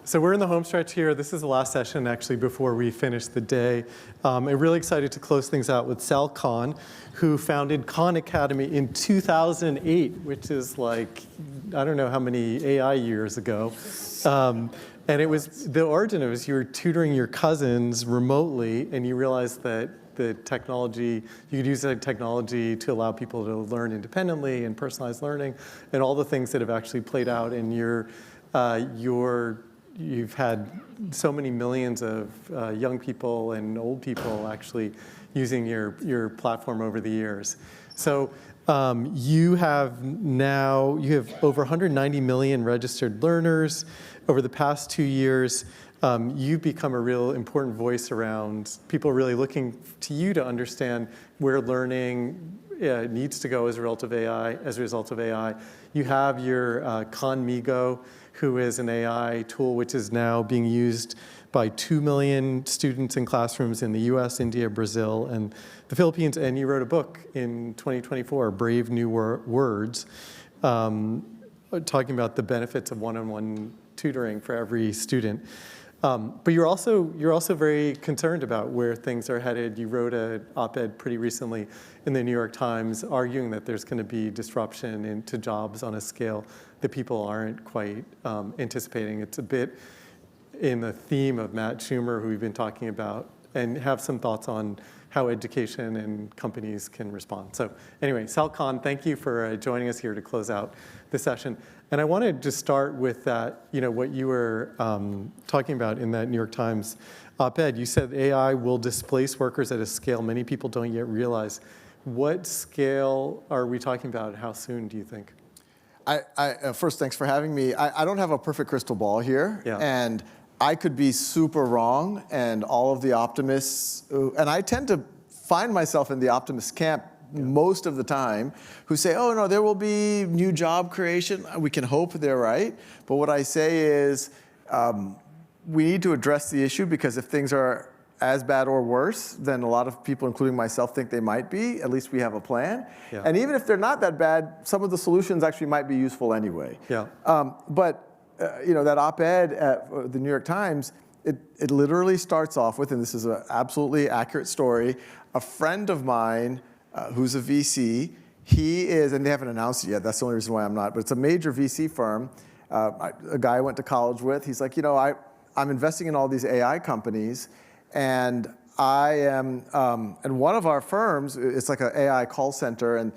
So we're in the home stretch here. This is the last session, actually, before we finish the day. I'm really excited to close things out with Sal Khan, who founded Khan Academy in 2008, which is like, I don't know how many AI years ago. And it was, the origin of it was you were tutoring your cousins remotely, and you realized that the technology, you could use the technology to allow people to learn independently and personalized learning, and all the things that have actually played out in you've had so many millions of young people and old people actually using your platform over the years. So you have over 190 million registered learners. Over the past 2 years, you've become a real important voice around people really looking to you to understand where learning needs to go as a result of AI. You have your Khan Migo, who is an AI tool which is now being used by 2 million students in classrooms in the US, India, Brazil, and the Philippines. And you wrote a book in 2024, Brave New Words, talking about the benefits of one-on-one tutoring for every student. But you're also very concerned about where things are headed. You wrote an op-ed pretty recently in the New York Times arguing that there's going to be disruption into jobs on a scale that people aren't quite anticipating. It's a bit in the theme of Matt Schumer, who we've been talking about, and have some thoughts on how education and companies can respond. So anyway, Sal Khan, thank you for joining us here to close out the session. And I wanted to start with that, what you were talking about in that New York Times op-ed. You said AI will displace workers at a scale many people don't yet realize. What scale are we talking about? How soon do you think? First, thanks for having me. I don't have a perfect crystal ball here. Yeah. And I could be super wrong, and all of the optimists, and I tend to find myself in the optimist camp most of the time, who say, oh no, there will be new job creation. We can hope they're right. But what I say is, we need to address the issue, because if things are as bad or worse than a lot of people, including myself, think they might be, at least we have a plan. Yeah. And even if they're not that bad, some of the solutions actually might be useful anyway. Yeah. That op-ed at the New York Times, it literally starts off with, and this is an absolutely accurate story, a friend of mine who's a VC, he is, and they haven't announced it yet, that's the only reason why I'm not, but it's a major VC firm, a guy I went to college with. He's like, I'm investing in all these AI companies, and I am, and one of our firms, it's like an AI call center, and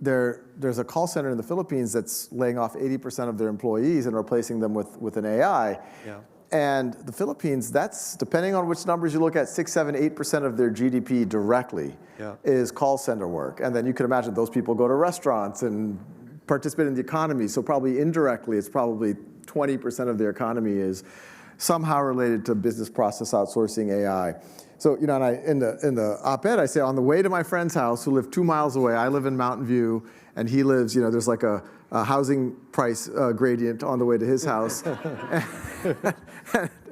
there's a call center in the Philippines that's laying off 80% of their employees and replacing them with an AI. Yeah. And the Philippines, that's, depending on which numbers you look at, 6, 7, 8% of their GDP directly is call center work. And then you can imagine those people go to restaurants and participate in the economy. So probably indirectly, it's probably 20% of their economy is somehow related to business process outsourcing AI. So, and in the op-ed, I say, on the way to my friend's house, who lived 2 miles away, I live in Mountain View, and he lives, there's like a housing price gradient on the way to his house.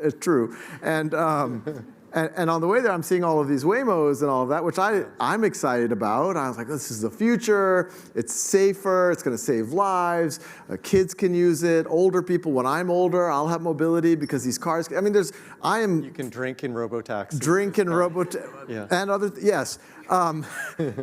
It's true. And on the way there, I'm seeing all of these Waymos and all of that, which I'm excited about. I was like, this is the future. It's safer. It's going to save lives. Kids can use it. Older people, when I'm older, I'll have mobility because these cars. I mean, You can drink in robotaxi. Drink in Yeah. And other. Yes.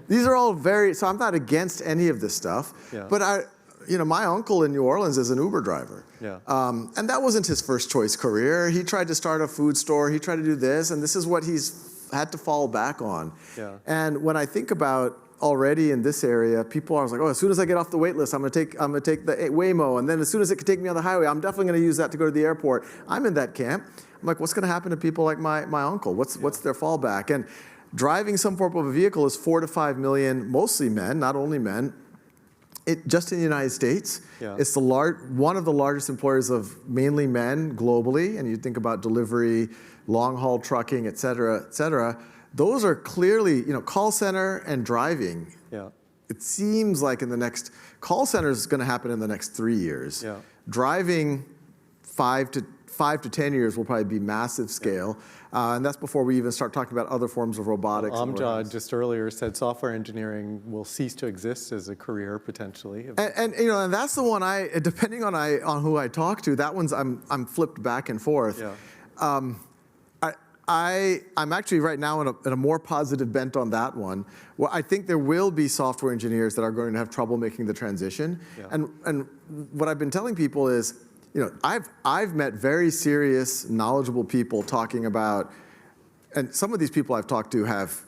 These are all so I'm not against any of this stuff. Yeah. But my uncle in New Orleans is an Uber driver. Yeah. And that wasn't his first choice career. He tried to start a food store. He tried to do this, and this is what he's had to fall back on. Yeah. And when I think about already in this area, people are like, oh, as soon as I get off the wait list, I'm gonna take the Waymo, and then as soon as it can take me on the highway, I'm definitely gonna use that to go to the airport. I'm in that camp. I'm like, what's gonna happen to people like my uncle? What's their fallback? And driving some form of a vehicle is 4 to 5 million, mostly men, not only men. Just in the United States, it's one of the largest employers of mainly men globally, and you think about delivery, long-haul trucking, et cetera, those are clearly, call center and driving. Yeah. It seems like call center is going to happen in the next 3 years. Yeah. Driving, 5 to 10 years will probably be massive scale. And that's before we even start talking about other forms of robotics. Amjad just earlier said software engineering will cease to exist as a career potentially. And that's the one depending on who I talk to, that one's I'm flipped back and forth. Yeah. I'm actually right now in a more positive bent on that one. Well, I think there will be software engineers that are going to have trouble making the transition. Yeah. And what I've been telling people is, I've met very serious, knowledgeable people talking about, and some of these people I've talked to have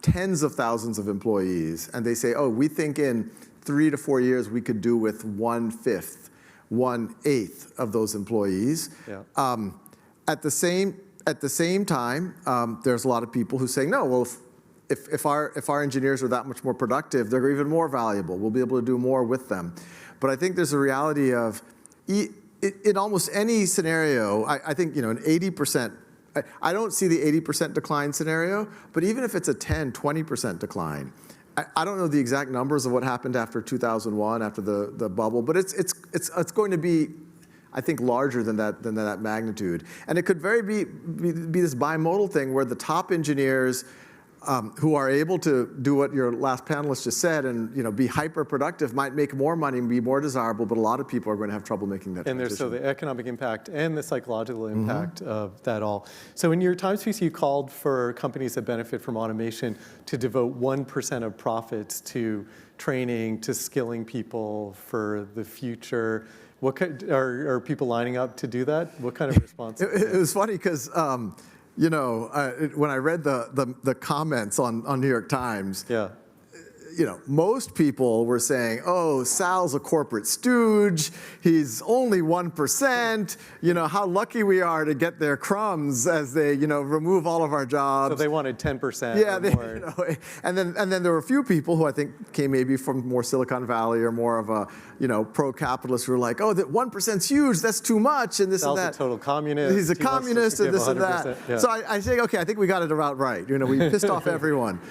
tens of thousands of employees, and they say, oh, we think in 3 to 4 years we could do with 1/5, 1/8 of those employees. Yeah. At the same time, there's a lot of people who say, no, well, if our engineers are that much more productive, they're even more valuable. We'll be able to do more with them. But I think there's a reality of, in almost any scenario, I think an 80%, I don't see the 80% decline scenario, but even if it's a 10, 20% decline, I don't know the exact numbers of what happened after 2001, after the bubble, but it's going to be, I think, larger than that magnitude. And it could very be this bimodal thing where the top engineers who are able to do what your last panelist just said and be hyper productive might make more money and be more desirable, but a lot of people are going to have trouble making that transition. And there's so the economic impact and the psychological impact of that all. So in your Times piece, you called for companies that benefit from automation to devote 1% of profits to training, to skilling people for the future. Are people lining up to do that? What kind of response? It was funny because when I read the comments on New York Times, yeah. Most people were saying, oh, Sal's a corporate stooge. He's only 1%. How lucky we are to get their crumbs as they, remove all of our jobs. So they wanted 10%. Yeah, and then there were a few people who I think came maybe from more Silicon Valley or more of a, pro-capitalist who were like, oh, that 1%'s huge. That's too much, and this Sal's and that. A total communist. He's a communist and this and that. Yeah. So I say, okay, I think we got it about right. We pissed off everyone.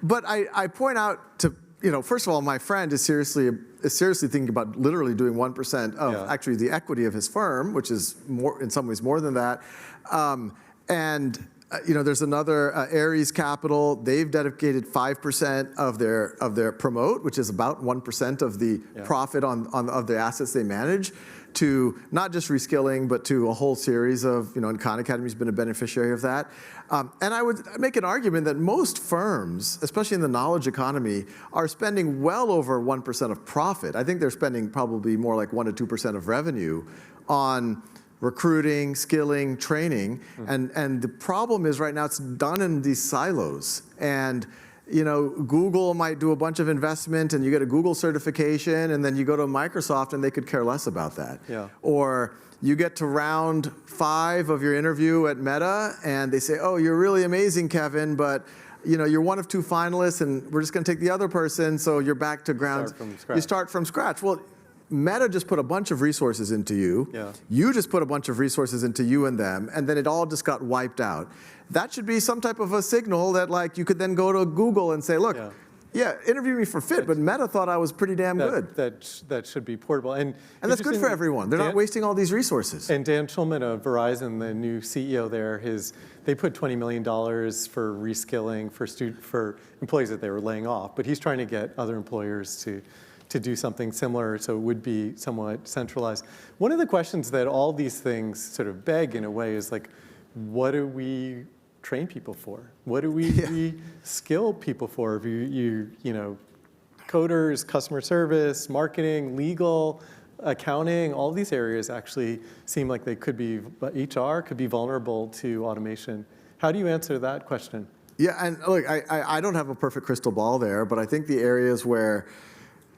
But I point out to, first of all, my friend is seriously thinking about literally doing 1% of actually the equity of his firm, which is more, in some ways, more than that. There's another Ares Capital. They've dedicated 5% of their promote, which is about 1% of the profit of the assets they manage, to not just reskilling, but to a whole series of, and Khan Academy's been a beneficiary of that. And I would make an argument that most firms, especially in the knowledge economy, are spending well over 1% of profit. I think they're spending probably more like 1 to 2% of revenue on recruiting, skilling, training. And the problem is right now it's done in these silos. And Google might do a bunch of investment and you get a Google certification and then you go to Microsoft and they could care less about that. Yeah. Or you get to round 5 of your interview at Meta and they say, oh, you're really amazing, Kevin, but you're one of 2 finalists and we're just going to take the other person, so you're back to ground. You start from scratch. Well, Meta just put a bunch of resources into you. Yeah. You just put a bunch of resources into you and them, and then it all just got wiped out. That should be some type of a signal that you could then go to Google and say, look, interview me for fit, but Meta thought I was pretty damn good. That should be portable. And that's good for everyone. They're not wasting all these resources. And Dan Schulman of Verizon, the new CEO there, they put $20 million for reskilling for employees that they were laying off, but he's trying to get other employers to do something similar, so it would be somewhat centralized. One of the questions that all these things sort of beg in a way is like, what do we train people for? What do we reskill people for? If coders, customer service, marketing, legal, accounting, all these areas actually seem like they could be, HR could be vulnerable to automation. How do you answer that question? Yeah, and look, I don't have a perfect crystal ball there, but I think the areas where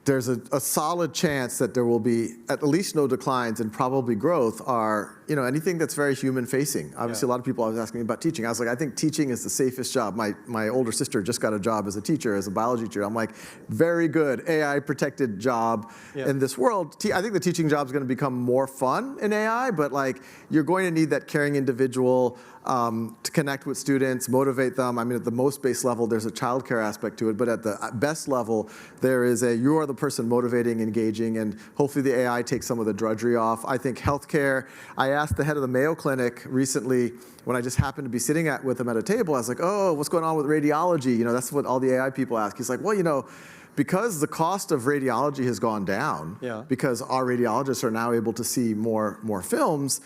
there's a solid chance that there will be at least no declines and probably growth are, anything that's very human facing. Obviously, a lot of people always asking me about teaching. I was like, I think teaching is the safest job. My older sister just got a job as a teacher, as a biology teacher. I'm like, very good, AI protected job in this world. I think the teaching job is going to become more fun in AI, but you're going to need that caring individual. to connect with students, motivate them. I mean, at the most base level, there's a childcare aspect to it, but at the best level, there is you are the person motivating, engaging, and hopefully the AI takes some of the drudgery off. I think healthcare, I asked the head of the Mayo Clinic recently, when I just happened to be sitting with him at a table, I was like, oh, what's going on with radiology? That's what all the AI people ask. He's like, well, because the cost of radiology has gone down, because our radiologists are now able to see more films,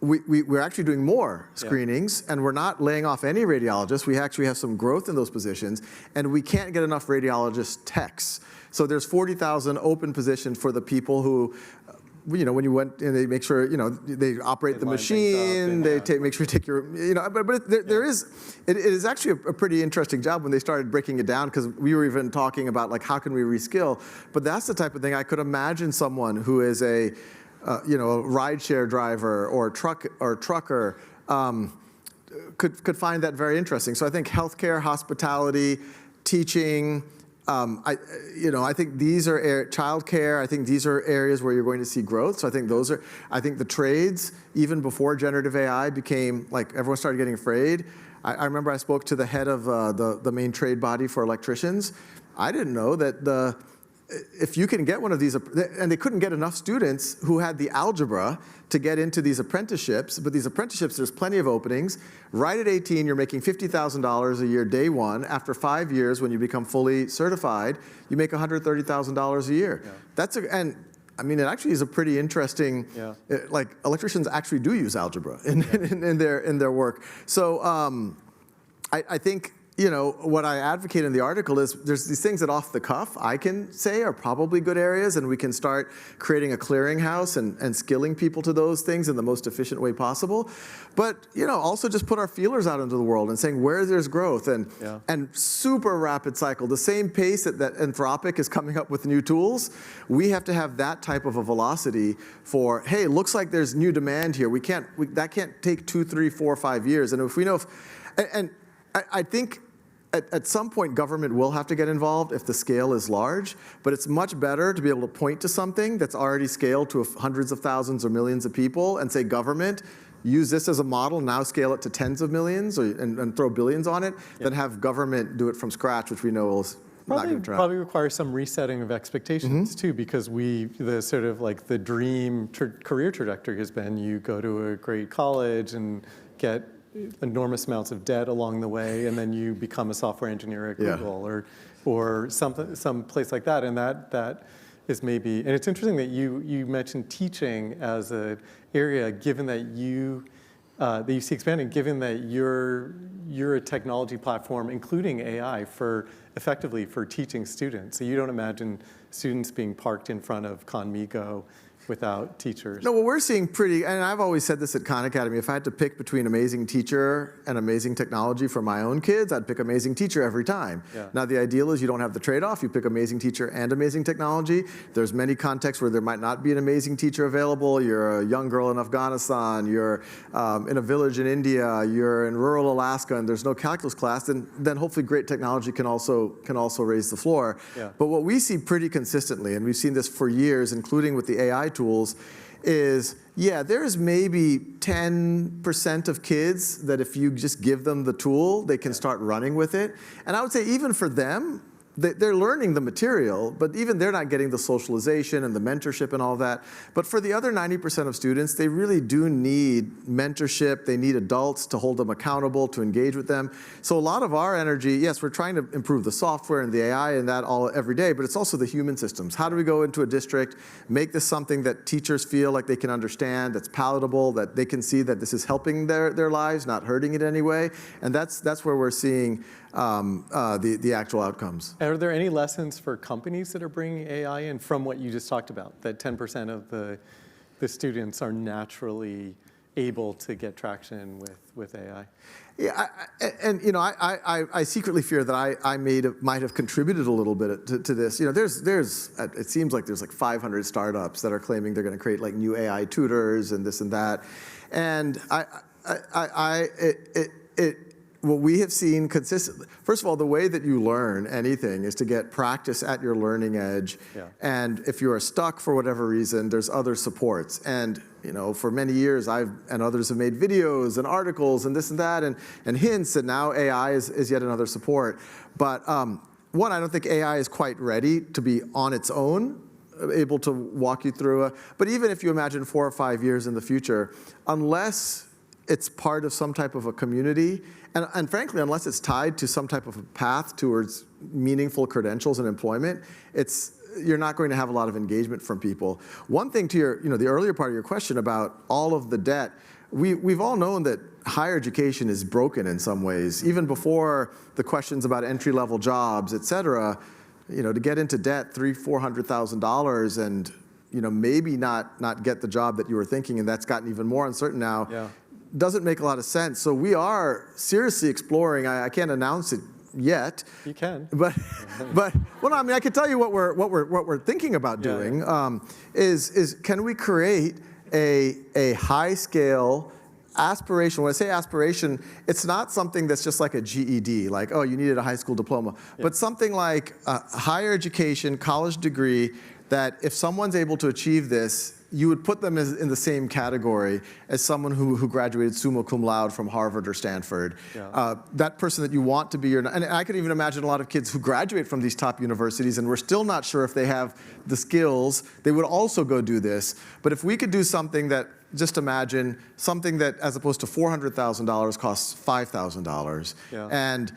we're actually doing more screenings, and we're not laying off any radiologists. We actually have some growth in those positions, and we can't get enough radiologist techs. So there's 40,000 open positions for the people who, when you went and they make sure, they operate the machine, make sure you take your, but it is actually a pretty interesting job when they started breaking it down, because we were even talking about like, how can we reskill? But that's the type of thing I could imagine someone who is a rideshare driver or trucker could find that very interesting. So I think healthcare, hospitality, teaching, I think these are childcare. I think these are areas where you're going to see growth. So I think I think the trades, even before generative AI became, like, everyone started getting afraid. I remember I spoke to the head of the main trade body for electricians. I didn't know that if you can get one of these, and they couldn't get enough students who had the algebra to get into these apprenticeships, but these apprenticeships, there's plenty of openings. Right at 18, you're making $50,000 a year day one. After 5 years, when you become fully certified, you make $130,000 a year. And I mean, it actually is a pretty interesting, like, electricians actually do use algebra in their work. So I think, what I advocate in the article is there's these things that off the cuff I can say are probably good areas, and we can start creating a clearinghouse and skilling people to those things in the most efficient way possible. But, also just put our feelers out into the world and saying where there's growth and super rapid cycle. The same pace that Anthropic is coming up with new tools, we have to have that type of a velocity for, hey, looks like there's new demand here. That can't take 2, 3, 4, 5 years. And if we know I think at some point government will have to get involved if the scale is large, but it's much better to be able to point to something that's already scaled to hundreds of thousands or millions of people and say, government, use this as a model, now scale it to tens of millions and throw billions on it, than have government do it from scratch, which we know is not going to try. Probably requires some resetting of expectations too, because the sort of like the dream career trajectory has been you go to a great college and get enormous amounts of debt along the way, and then you become a software engineer at Google or some place like that, and that is maybe. And it's interesting that you mentioned teaching as an area, given that you see expanding, given that you're a technology platform, including AI, effectively for teaching students. So you don't imagine students being parked in front of Conmigo without teachers. No, well, we're seeing and I've always said this at Khan Academy, if I had to pick between amazing teacher and amazing technology for my own kids, I'd pick amazing teacher every time. Now, the ideal is you don't have the trade-off. You pick amazing teacher and amazing technology. There's many contexts where there might not be an amazing teacher available. You're a young girl in Afghanistan, you're in a village in India, you're in rural Alaska, and there's no calculus class, then hopefully great technology can also raise the floor. But what we see pretty consistently, and we've seen this for years, including with the AI tools, is there's maybe 10% of kids that if you just give them the tool, they can start running with it. And I would say even for them, they're learning the material, but even they're not getting the socialization and the mentorship and all that. But for the other 90% of students, they really do need mentorship. They need adults to hold them accountable, to engage with them. So a lot of our energy, yes, we're trying to improve the software and the AI and that all every day, but it's also the human systems. How do we go into a district, make this something that teachers feel like they can understand, that's palatable, that they can see that this is helping their lives, not hurting it anyway? And that's where we're seeing the actual outcomes. Are there any lessons for companies that are bringing AI in from what you just talked about, that 10% of the students are naturally able to get traction with AI? Yeah, I secretly fear that I might have contributed a little bit to this. It seems like there's like 500 startups that are claiming they're going to create like new AI tutors and this and that, and what we have seen consistently, first of all, the way that you learn anything is to get practice at your learning edge. Yeah. And if you are stuck for whatever reason, there's other supports. And for many years, and others have made videos and articles and this and that and hints, and now AI is yet another support. But one, I don't think AI is quite ready to be on its own, able to walk you through but even if you imagine 4 or 5 years in the future, unless it's part of some type of a community, and frankly, unless it's tied to some type of a path towards meaningful credentials and employment, you're not going to have a lot of engagement from people. One thing to the earlier part of your question about all of the debt, we've all known that higher education is broken in some ways, even before the questions about entry-level jobs, et cetera. To get into debt, $300,000-$400,000 and maybe not get the job that you were thinking, and that's gotten even more uncertain now. Yeah. Doesn't make a lot of sense. So we are seriously exploring. I can't announce it yet. You can. But well, I can tell you what we're thinking about doing. Yeah. Is can we create a high scale aspiration? When I say aspiration, it's not something that's just like a GED, like, oh, you needed a high school diploma, but something like a higher education, college degree, that if someone's able to achieve this, you would put them in the same category as someone who graduated summa cum laude from Harvard or Stanford. Yeah. That person that you want to be and I could even imagine a lot of kids who graduate from these top universities and we're still not sure if they have the skills, they would also go do this. But if we could do something that, just imagine something that, as opposed to $400,000, costs $5,000. Yeah. And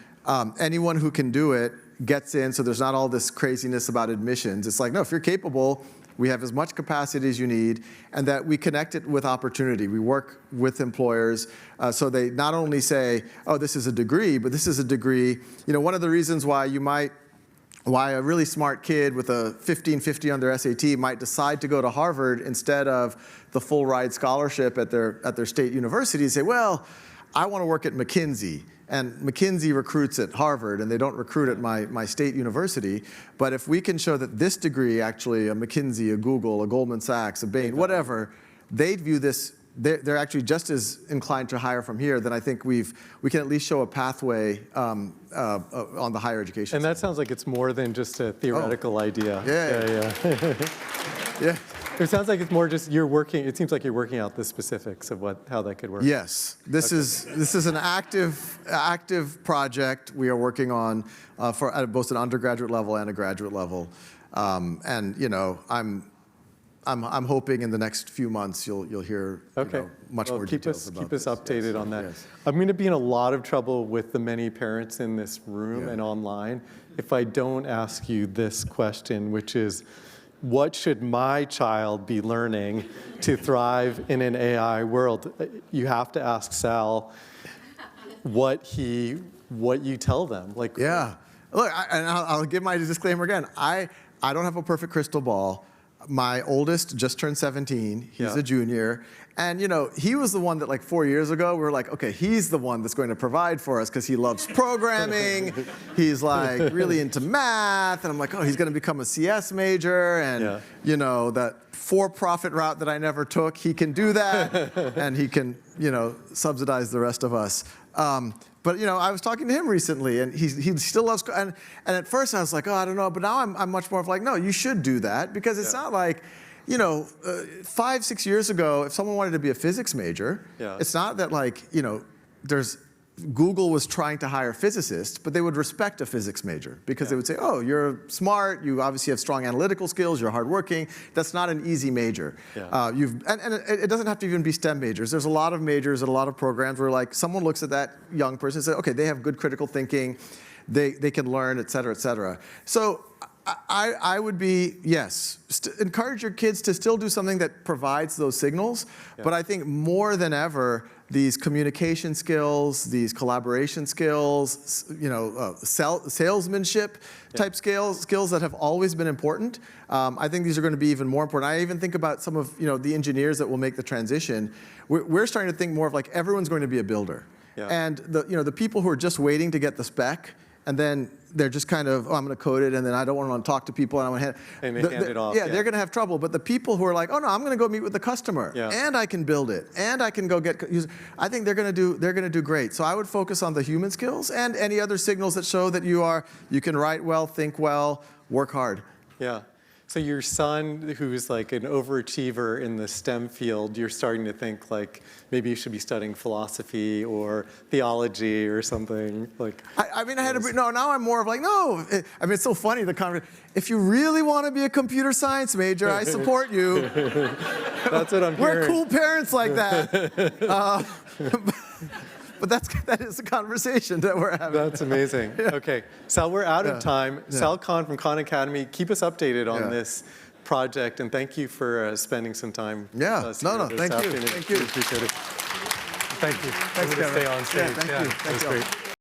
anyone who can do it gets in, so there's not all this craziness about admissions. It's like, no, if you're capable, we have as much capacity as you need, and that we connect it with opportunity. We work with employers, so they not only say, oh, this is a degree, but this is a degree. One of the reasons why a really smart kid with a 1550 on their SAT might decide to go to Harvard instead of the full ride scholarship at their state university, say, well, I want to work at McKinsey. And McKinsey recruits at Harvard, and they don't recruit at my state university. But if we can show that this degree, actually, a McKinsey, a Google, a Goldman Sachs, a Bain, whatever, they'd view this, they're actually just as inclined to hire from here. Then I think we can at least show a pathway on the higher education. And that sounds like it's more than just a theoretical idea. Yeah. Yeah. It sounds like it's more just it seems like you're working out the specifics of how that could work. Yes, this is an active project we are working on at both an undergraduate level and a graduate level, and I'm hoping in the next few months you'll hear much more details about this. Keep us updated on that. Yes. I'm going to be in a lot of trouble with the many parents in this room and online if I don't ask you this question, which is, what should my child be learning to thrive in an AI world? You have to ask Sal what you tell them. Look, I'll give my disclaimer again. I don't have a perfect crystal ball. My oldest just turned 17. He's a junior. And he was the one that 4 years ago, we were like, okay, he's the one that's going to provide for us because he loves programming. He's really into math. And I'm like, oh, he's going to become a CS major. And that for-profit route that I never took, he can do that. And he can, subsidize the rest of us. But I was talking to him recently, and he still loves. And at first I was like, oh, I don't know. But now I'm much more of no, you should do that because it's not like, 5-6 years ago, if someone wanted to be a physics major, it's not that Google was trying to hire physicists, but they would respect a physics major because they would say, oh, you're smart, you obviously have strong analytical skills, you're hardworking. That's not an easy major. Yeah. And it doesn't have to even be STEM majors. There's a lot of majors and a lot of programs where someone looks at that young person and says, okay, they have good critical thinking, they can learn, et cetera, et cetera. So I would be, encourage your kids to still do something that provides those signals, but I think more than ever, these communication skills, these collaboration skills, salesmanship type skills that have always been important. I think these are going to be even more important. I even think about some of the engineers that will make the transition. We're starting to think more of everyone's going to be a builder, and the people who are just waiting to get the spec, and then they're just kind of, oh, I'm going to code it, and then I don't want to talk to people, and I want to And they hand it off. Yeah, they're going to have trouble. But the people who are like, oh no, I'm going to go meet with the customer, and I can build it, and I can go get users, I think they're going to do great. So I would focus on the human skills and any other signals that show that you can write well, think well, work hard. Yeah. So your son, who's like an overachiever in the STEM field, you're starting to think like maybe you should be studying philosophy or theology or something like. I mean, I had to. No, now I'm more of like, no. I mean, it's so funny the conversation. If you really want to be a computer science major, I support you. That's what I'm hearing. We're cool parents like that. But that is the conversation that we're having. That's amazing. Okay, Sal, we're out of time. Sal Khan from Khan Academy, keep us updated on this project, and thank you for spending some time with us. Thank you. Thank you. Appreciate it. Thank you. Thanks, I'm going to Kevin. stay on stage. Thank you. That was great.